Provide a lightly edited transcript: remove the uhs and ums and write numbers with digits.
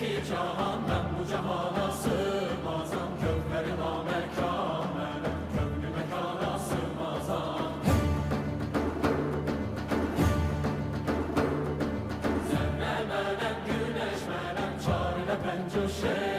iki cahan, ben bu cahana sığmazam. Kökleri namekâmenem, köklü mekana sığmazam. Zerre menem, güneş menem, çarine pencuşe